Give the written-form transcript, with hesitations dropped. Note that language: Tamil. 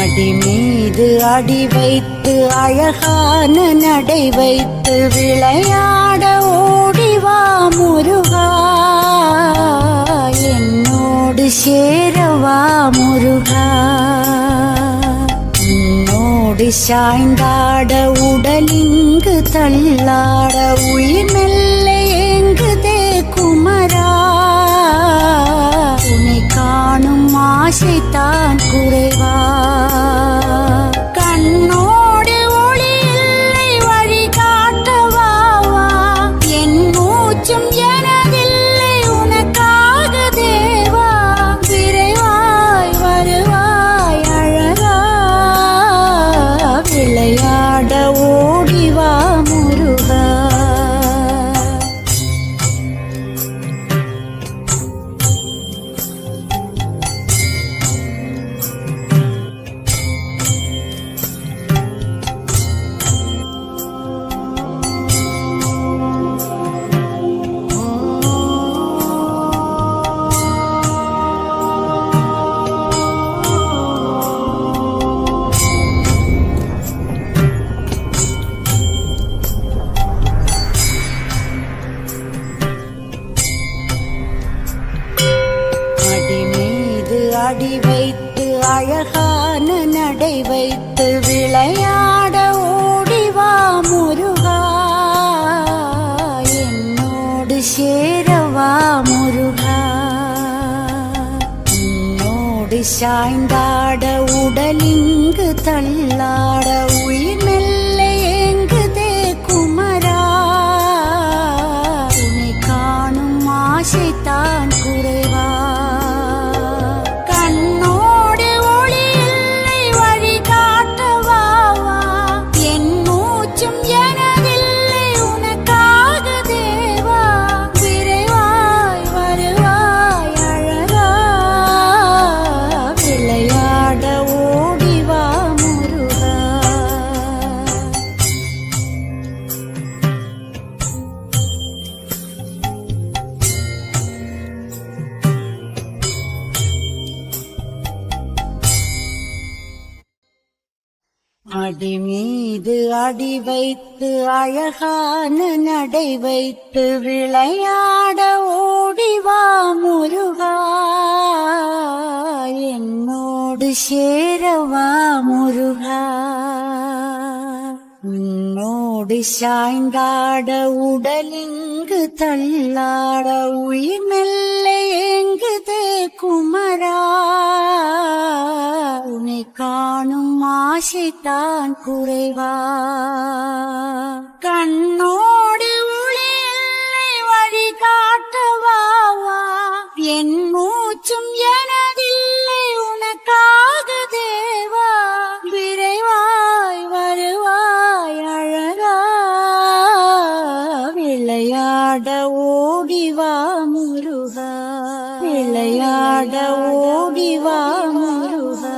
அடி மீது அடி வைத்து அழகான நடை வைத்து விளையாட ஓடிவா முருகா, என்னோடு சேரவா முருகா. உன்னோடு சாய்ந்தாட உடலிங்கு தள்ளாட உயிர் மெல்ல ஏங்குதே குமரா, உன்னை காணும் ஆசைத்தான் குறைவா. கண்ணோடு ஒளி இல்லை வழி காட்டவாவா, என் மூச்சும் எனதில்லை உனக்காக தேவா. விரைவாய் வருவாய் அழகா, விளையாட ஓடிவா முருகா. அடி வைத்து அழகான நடை வைத்து விளையாட ஓடிவா முருகா, என்னோடு சேரவா முருகா. உன்னோடு சாய்ந்தாட உடலிங்கு தள்ளாட உயிர் மெல்ல ஏங்குதே குமரா, உன்னை காணும் ஆசைத்தான் குறைவா. அடி மீது அடி வைத்து அழகான நடை வைத்து விளையாட ஓடிவா முருகா, என்னோடு சேரவா முருகா. உன்னோடு சாய்ந்தாட உடலிங்கு தள்ளாட உயிர் மெல்ல ஏங்குதே குமரா, உன்னை காணும் ஆசைத்தான் குறைவா. கண்ணோடு ஒளி இல்லை வழி காட்டவாவா, என் மூச்சும் எனதில்லை உனக்காக தேவா. விரைவாய் வருவாய் அழகா, விளையாட ஓடிவா முருகா, விளையாட ஓடிவா முருகா.